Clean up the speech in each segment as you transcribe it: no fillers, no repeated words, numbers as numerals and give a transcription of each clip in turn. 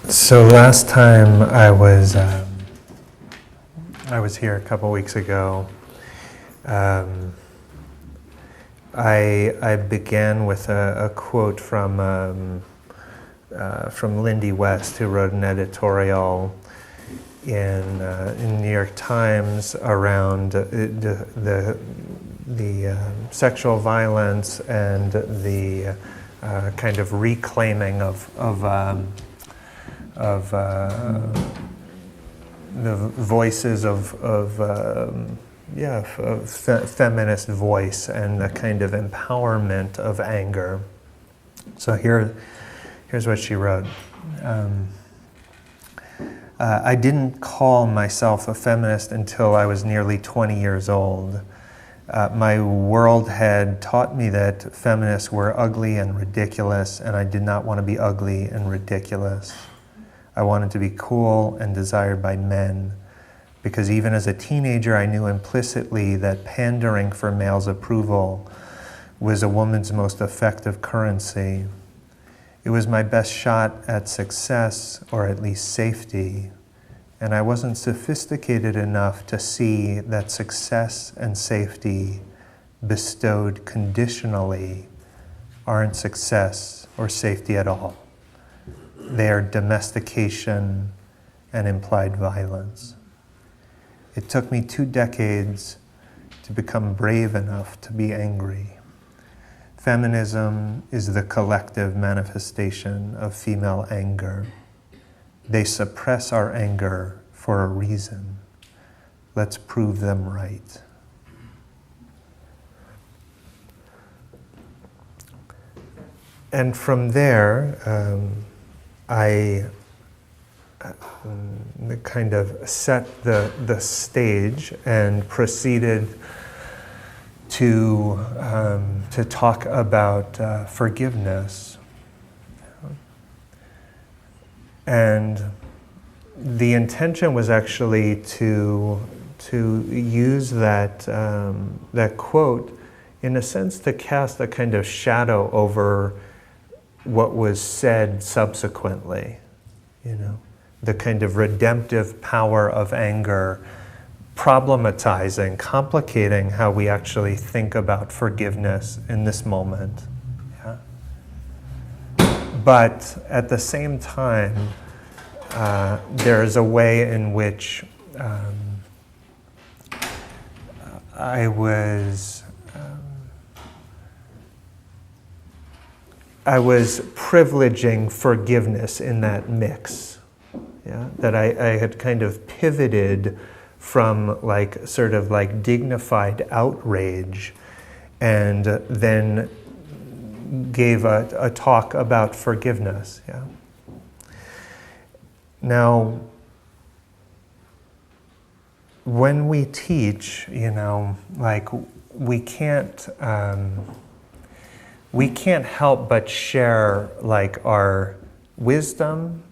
So last time I was here a couple weeks ago. I began with a quote from Lindy West, who wrote an editorial in New York Times around the sexual violence and the kind of reclaiming of the voices of feminist voice and the kind of empowerment of anger. So here's what she wrote. I didn't call myself a feminist until I was nearly 20 years old. My world had taught me that feminists were ugly and ridiculous, and I did not want to be ugly and ridiculous. I wanted to be cool and desired by men, because even as a teenager I knew implicitly that pandering for males' approval was a woman's most effective currency. It was my best shot at success, or at least safety, and I wasn't sophisticated enough to see that success and safety bestowed conditionally aren't success or safety at all. They are domestication and implied violence. It took me 2 decades to become brave enough to be angry. Feminism is the collective manifestation of female anger. They suppress our anger for a reason. Let's prove them right. And from there, I kind of set the stage and proceeded to talk about forgiveness. And the intention was actually to use that quote in a sense to cast a kind of shadow over what was said subsequently, the kind of redemptive power of anger, problematizing, complicating how we actually think about forgiveness in this moment. Yeah? But at the same time, there's a way in which I was privileging forgiveness in that mix. Yeah? That I had kind of pivoted from sort of dignified outrage and then gave a talk about forgiveness. Yeah. Now, when we teach, we can't help but share our wisdom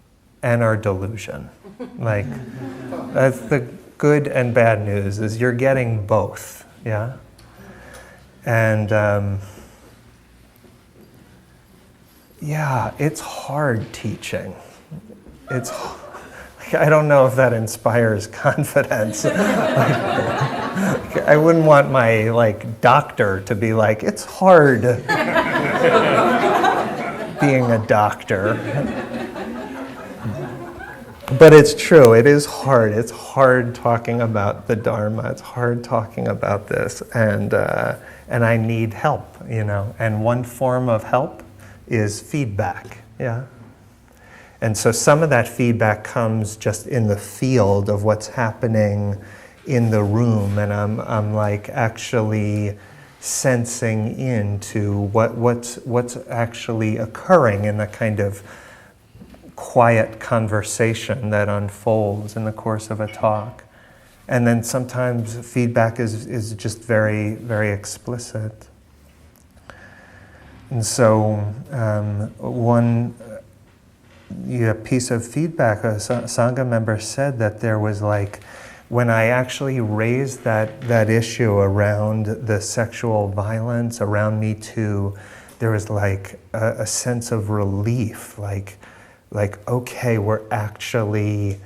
and our delusion. That's the good and bad news, is you're getting both, yeah? And it's hard teaching. I don't know if that inspires confidence. I wouldn't want my doctor to be it's hard being a doctor. But it's true, it is hard. It's hard talking about the dharma. It's hard talking about this, and I need help, And one form of help is feedback, yeah. And so some of that feedback comes just in the field of what's happening in the room, and I'm actually sensing into what's actually occurring in the kind of quiet conversation that unfolds in the course of a talk. And then sometimes feedback is just very, very explicit. And so one piece of feedback, a Sangha member said that there was when I actually raised that issue around the sexual violence, around metoo, there was a sense of relief, like, okay, we're actually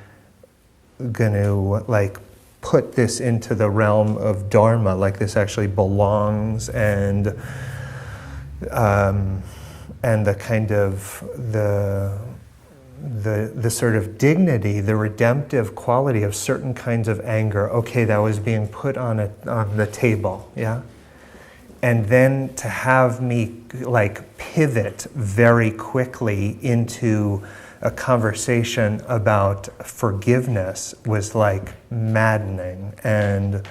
going to like put this into the realm of dharma, like this actually belongs, and the kind of the sort of dignity, the redemptive quality of certain kinds of anger, okay, that was being put on the table, yeah? And then to have me like pivot very quickly into a conversation about forgiveness was like maddening and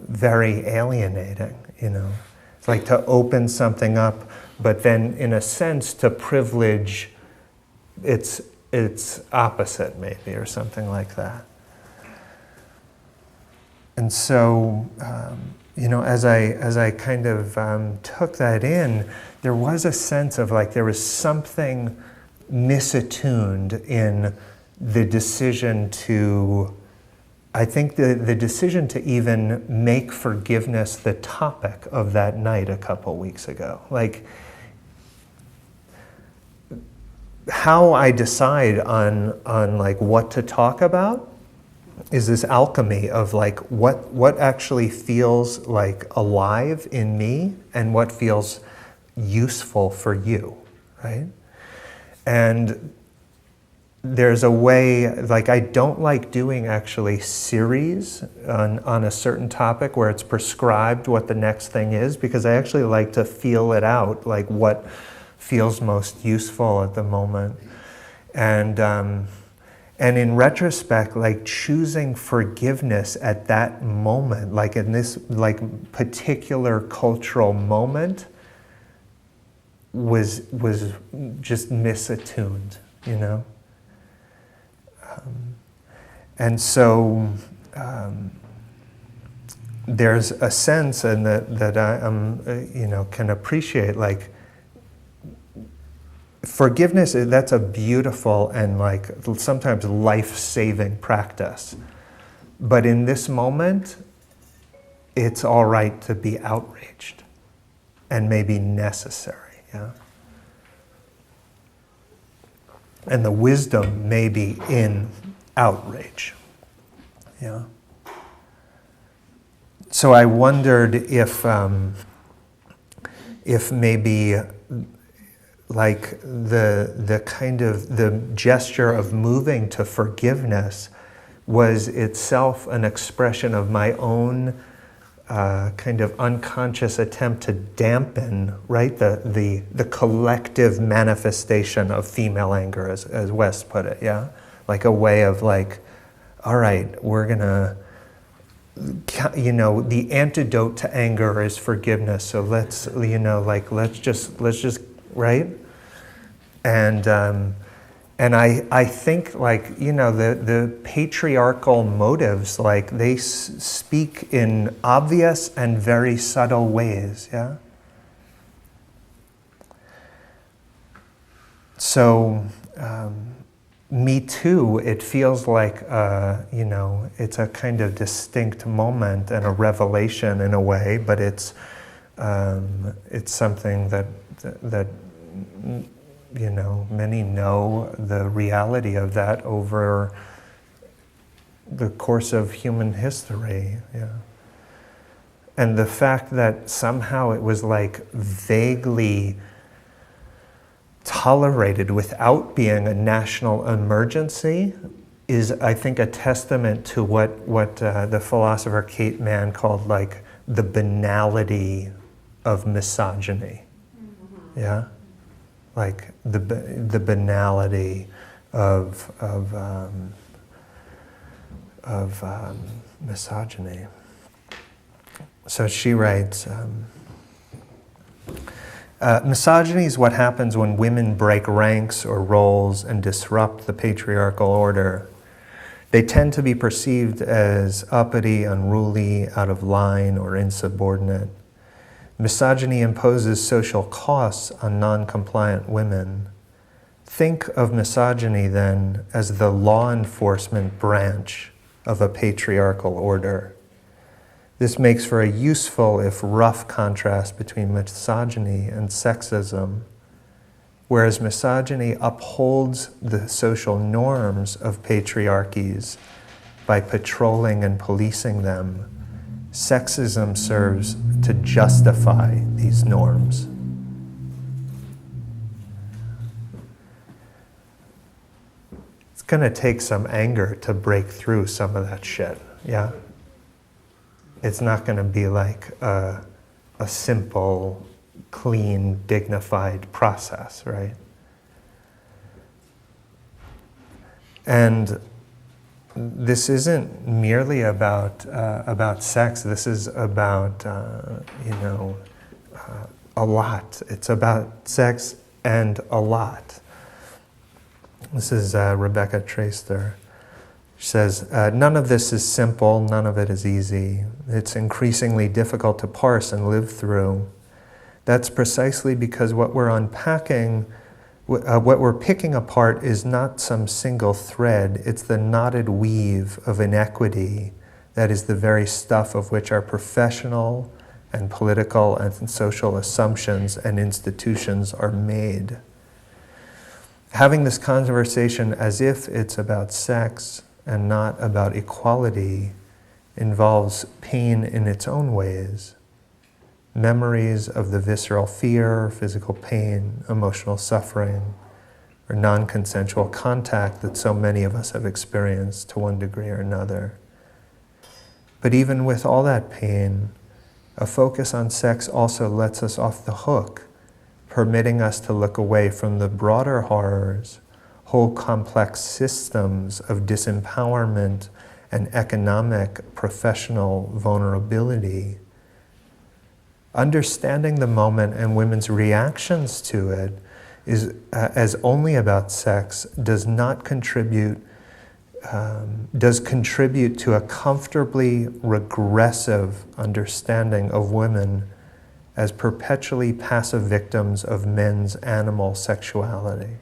very alienating, you know? It's like to open something up, but then in a sense to privilege its opposite maybe, or something like that. And so, you know, as I kind of took that in, there was a sense of like there was something misattuned in the decision to, I think the decision to even make forgiveness the topic of that night a couple weeks ago. Like, how I decide on like what to talk about is this alchemy of like what actually feels like alive in me and what feels useful for you, right? And there's a way, like I don't like doing actually series on a certain topic where it's prescribed what the next thing is, because I actually like to feel it out, like what feels most useful at the moment. And in retrospect, like choosing forgiveness at that moment, like in this like particular cultural moment, was just misattuned, you know? And so there's a sense and that I you know, can appreciate, like forgiveness, that's a beautiful and like sometimes life-saving practice. But in this moment, it's all right to be outraged and maybe necessary, yeah? And the wisdom may be in outrage, yeah? So I wondered if maybe like the kind of the gesture of moving to forgiveness was itself an expression of my own kind of unconscious attempt to dampen, right, the collective manifestation of female anger, as Wes put it, yeah? Like a way of like, all right, we're gonna, you know, the antidote to anger is forgiveness, so let's, you know, like let's just, right? And I think, like, you know, the patriarchal motives, like they speak in obvious and very subtle ways, yeah? So, metoo, it feels like, you know, it's a kind of distinct moment and a revelation in a way, but it's something that you know, many know the reality of that over the course of human history, yeah. And the fact that somehow it was like vaguely tolerated without being a national emergency is, I think, a testament to what the philosopher Kate Mann called like the banality of misogyny, yeah? Like the banality of misogyny. So she writes, misogyny is what happens when women break ranks or roles and disrupt the patriarchal order. They tend to be perceived as uppity, unruly, out of line, or insubordinate. Misogyny imposes social costs on non-compliant women. Think of misogyny, then, as the law enforcement branch of a patriarchal order. This makes for a useful, if rough, contrast between misogyny and sexism. Whereas misogyny upholds the social norms of patriarchies by patrolling and policing them, sexism serves to justify these norms. It's going to take some anger to break through some of that shit, yeah? It's not going to be like a simple, clean, dignified process, right? And this isn't merely about sex. This is about a lot. It's about sex and a lot. This is Rebecca Traister. She says, none of this is simple, none of it is easy. It's increasingly difficult to parse and live through. That's precisely because what we're unpacking, what we're picking apart is not some single thread, it's the knotted weave of inequity that is the very stuff of which our professional and political and social assumptions and institutions are made. Having this conversation as if it's about sex and not about equality involves pain in its own ways. Memories of the visceral fear, physical pain, emotional suffering, or non-consensual contact that so many of us have experienced to one degree or another. But even with all that pain, a focus on sex also lets us off the hook, permitting us to look away from the broader horrors, whole complex systems of disempowerment and economic, professional vulnerability. Understanding the moment and women's reactions to it is as only about sex does contribute to a comfortably regressive understanding of women as perpetually passive victims of men's animal sexuality.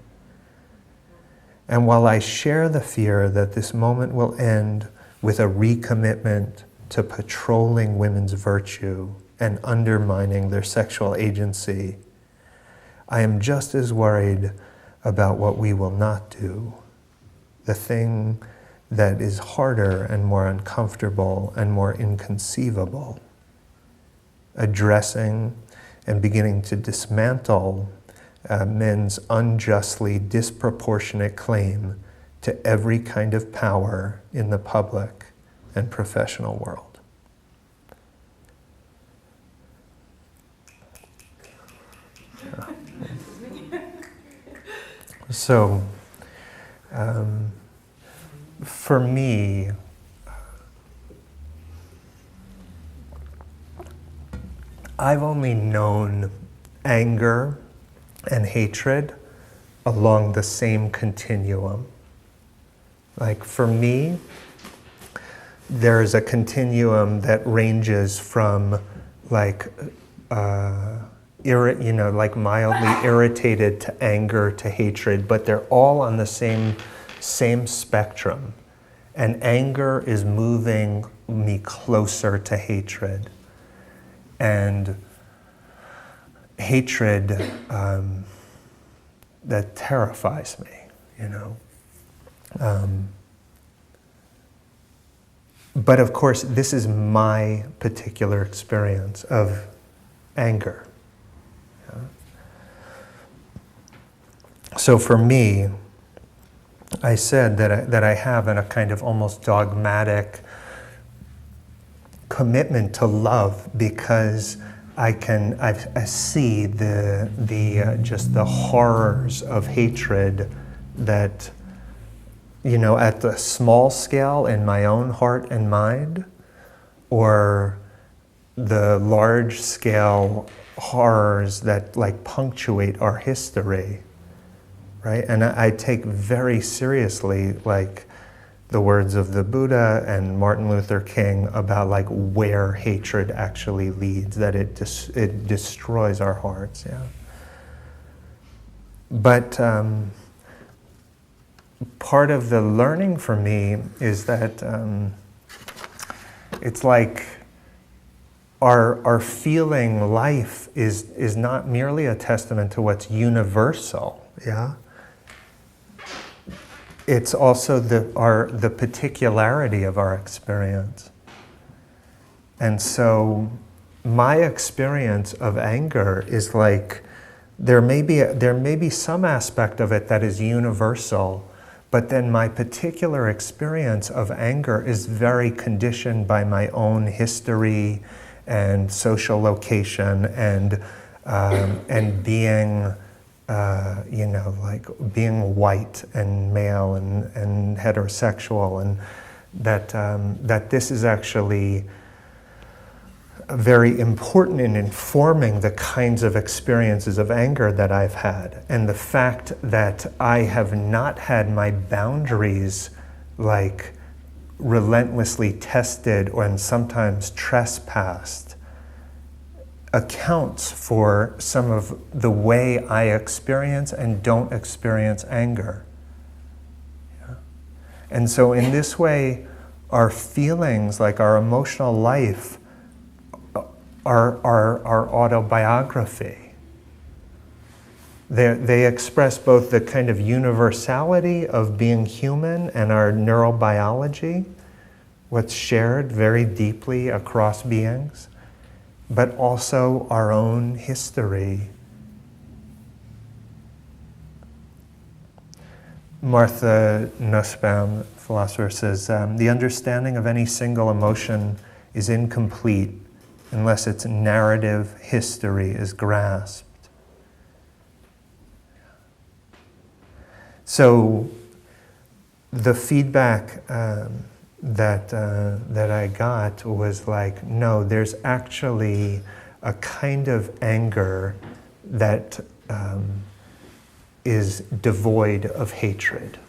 And while I share the fear that this moment will end with a recommitment to patrolling women's virtue and undermining their sexual agency, I am just as worried about what we will not do, the thing that is harder and more uncomfortable and more inconceivable, addressing and beginning to dismantle men's unjustly disproportionate claim to every kind of power in the public and professional world. So, for me, I've only known anger and hatred along the same continuum. Like for me, there is a continuum that ranges from like mildly irritated to anger to hatred, but they're all on the same spectrum. And anger is moving me closer to hatred. And hatred that terrifies me, But of course, this is my particular experience of anger. So for me, I said that I have a kind of almost dogmatic commitment to love because I see just the horrors of hatred that, at the small scale in my own heart and mind, or the large scale horrors that punctuate our history, right? And I take very seriously the words of the Buddha and Martin Luther King about where hatred actually leads, that it destroys our hearts, yeah. But part of the learning for me is that it's like our feeling life is not merely a testament to what's universal, yeah? It's also the particularity of our experience. And so my experience of anger is like, there may be some aspect of it that is universal, but then my particular experience of anger is very conditioned by my own history and social location and being, like being white and male and heterosexual, and that this is actually very important in informing the kinds of experiences of anger that I've had. And the fact that I have not had my boundaries like relentlessly tested and sometimes trespassed accounts for some of the way I experience and don't experience anger. Yeah. And so in this way, our feelings, like our emotional life, our autobiography. They express both the kind of universality of being human and our neurobiology, what's shared very deeply across beings, but also our own history. Martha Nussbaum, philosopher, says, the understanding of any single emotion is incomplete unless its narrative history is grasped. So the feedback that I got was like, no, there's actually a kind of anger that is devoid of hatred.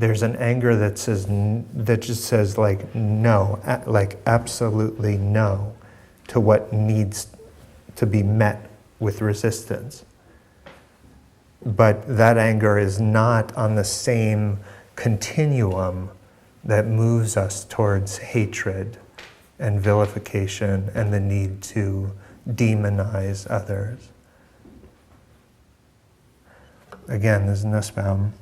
There's an anger that just says like no, like absolutely no to what needs to be met with resistance. But that anger is not on the same continuum that moves us towards hatred and vilification and the need to demonize others. Again, this is Nussbaum.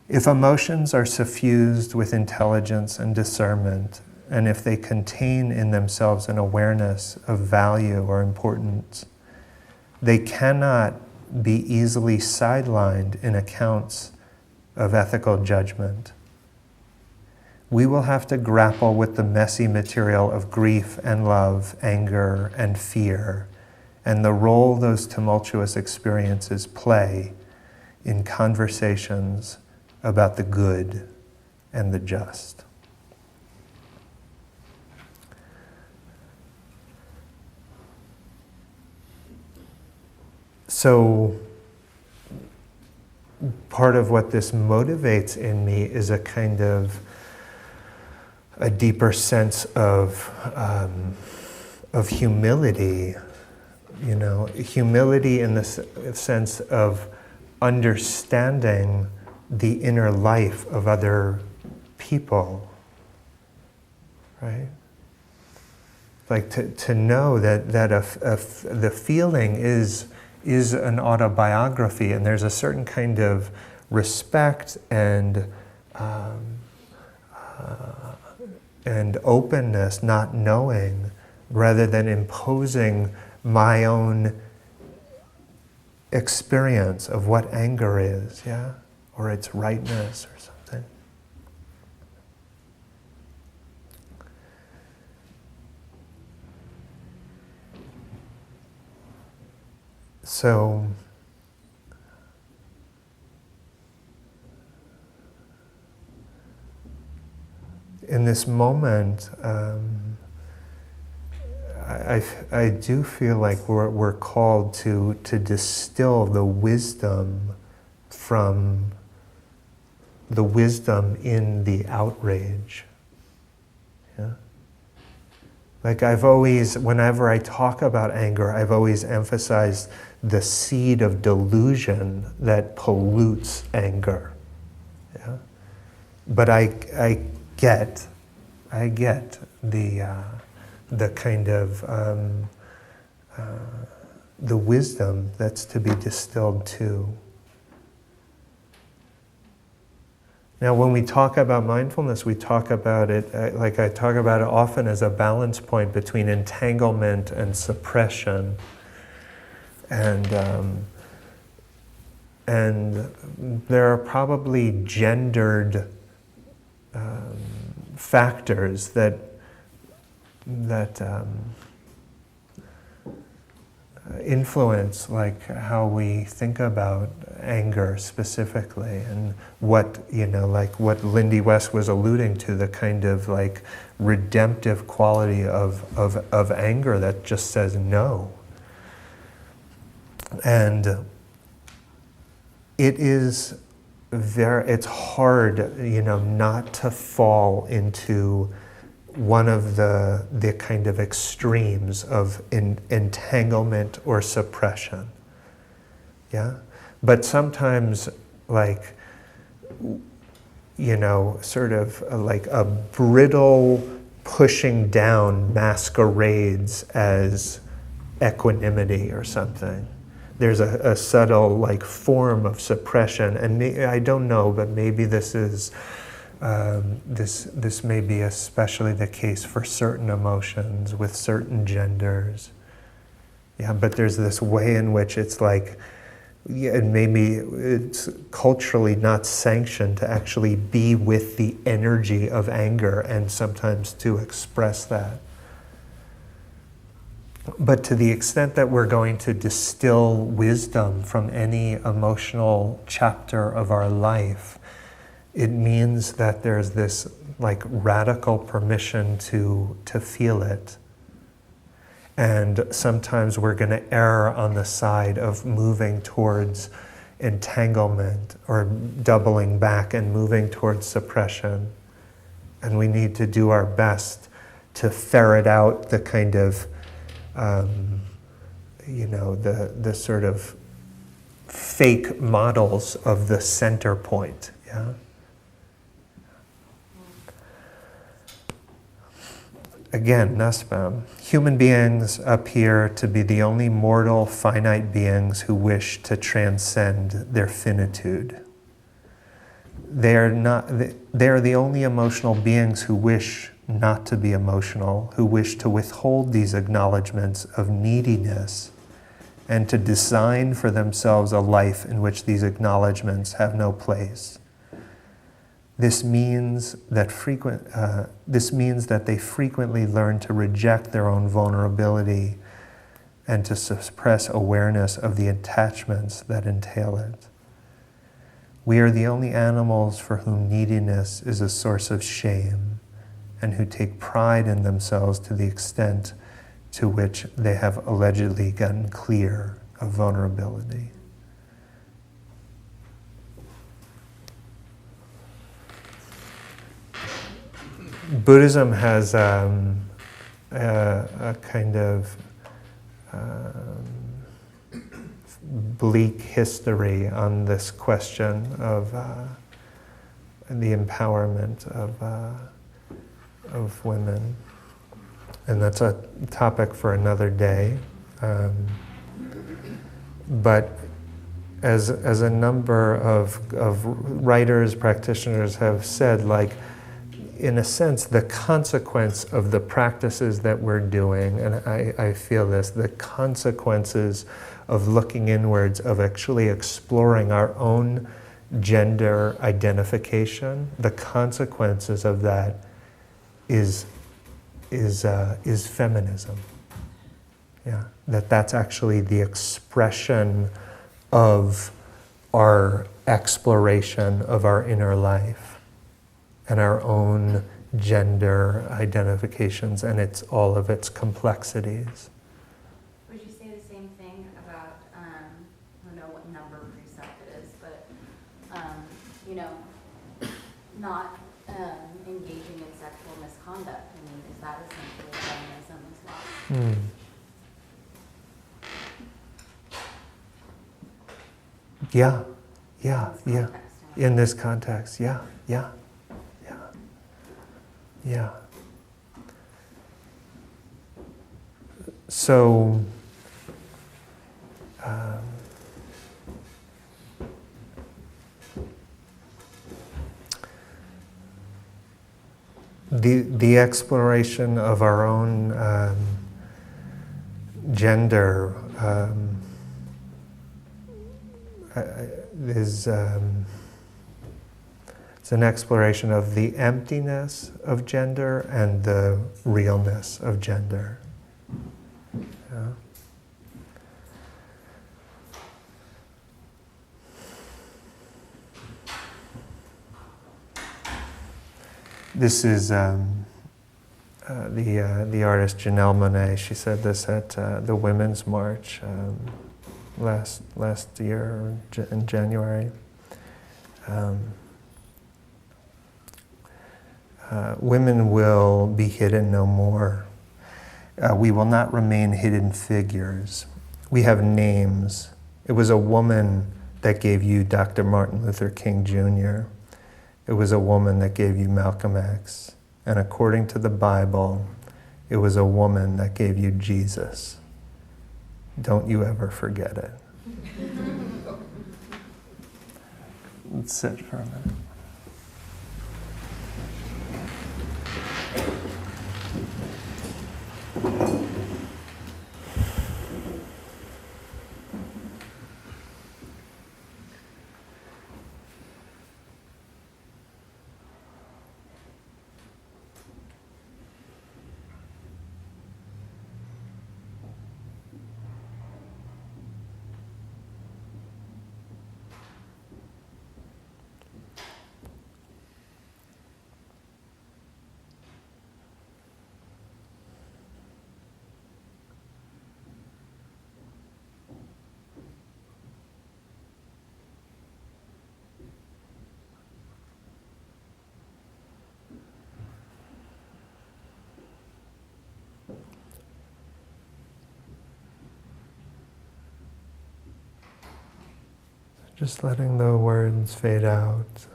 If emotions are suffused with intelligence and discernment, and if they contain in themselves an awareness of value or importance, they cannot be easily sidelined in accounts of ethical judgment. We will have to grapple with the messy material of grief and love, anger and fear, and the role those tumultuous experiences play in conversations about the good and the just. So part of what this motivates in me is a kind of a deeper sense of humility, humility in the sense of understanding the inner life of other people, right? Like to know that the feeling is an autobiography, and there's a certain kind of respect and openness, not knowing, rather than imposing my own experience of what anger is, yeah, or its rightness or something. So in this moment, I do feel like we're called to distill the wisdom from the wisdom in the outrage. Yeah? Like whenever I talk about anger, I've always emphasized the seed of delusion that pollutes anger. Yeah? But I get the the kind of the wisdom that's to be distilled too. Now, when we talk about mindfulness, we talk about it, like I talk about it often as a balance point between entanglement and suppression. And there are probably gendered factors that influence like how we think about anger specifically, and what, like what Lindy West was alluding to, the kind of like redemptive quality of anger that just says no. And it's hard, not to fall into one of the kind of extremes of entanglement or suppression. Yeah? But sometimes, like, sort of like a brittle pushing down masquerades as equanimity or something. There's a subtle like form of suppression, and I don't know, but maybe this is this may be especially the case for certain emotions with certain genders. Yeah, but there's this way in which it's like, and maybe it's culturally not sanctioned to actually be with the energy of anger and sometimes to express that. But to the extent that we're going to distill wisdom from any emotional chapter of our life, it means that there's this like radical permission to feel it. And sometimes we're going to err on the side of moving towards entanglement or doubling back and moving towards suppression. And we need to do our best to ferret out the kind of the sort of fake models of the center point. Yeah. Again, Nussbaum. Human beings appear to be the only mortal, finite beings who wish to transcend their finitude. They are the only emotional beings who wish not to be emotional, who wish to withhold these acknowledgments of neediness and to design for themselves a life in which these acknowledgments have no place. This means that they frequently learn to reject their own vulnerability and to suppress awareness of the attachments that entail it. We are the only animals for whom neediness is a source of shame, and who take pride in themselves to the extent to which they have allegedly gotten clear of vulnerability. Buddhism has a kind of bleak history on this question of the empowerment of women, and that's a topic for another day. But as a number of writers, practitioners have said, like, in a sense, the consequence of the practices that we're doing, and I feel this, the consequences of looking inwards, of actually exploring our own gender identification, the consequences of that is feminism. Yeah, that's actually the expression of our exploration of our inner life and our own gender identifications and all of its complexities. Would you say the same thing about, I don't know what number precept it is, but, not engaging in sexual misconduct? I mean, is that essentially feminism as well? Yeah. In this context, yeah. So, um, the exploration of our own gender is it's an exploration of the emptiness of gender and the realness of gender. Yeah. This is the artist Janelle Monae. She said this at the Women's March last year in January. Women will be hidden no more. We will not remain hidden figures. We have names. It was a woman that gave you Dr. Martin Luther King Jr. It was a woman that gave you Malcolm X. And according to the Bible, it was a woman that gave you Jesus. Don't you ever forget it. Let's sit for a minute. Just letting the words fade out.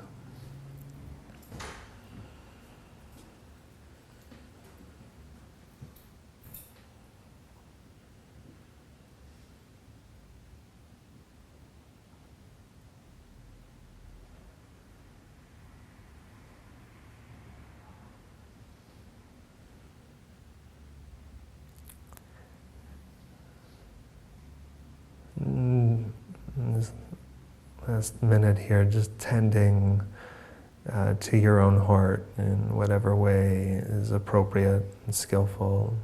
This last minute here, just tending to your own heart in whatever way is appropriate and skillful.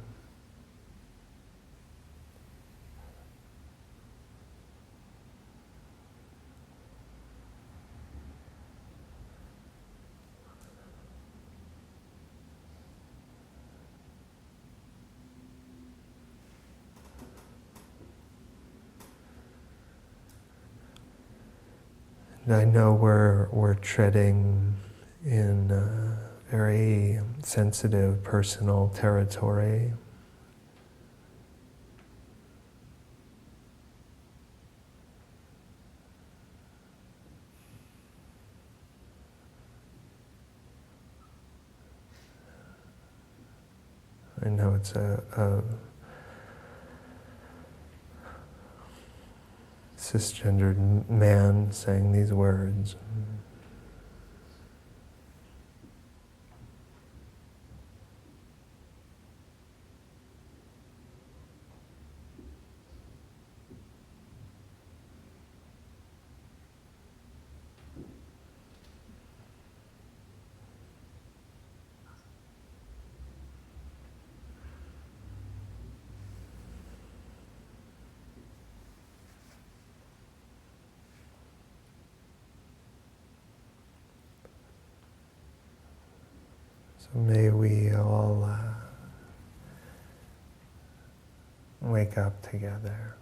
And I know we're treading in very sensitive personal territory. I know it's a cisgendered man saying these words. So may we all wake up together.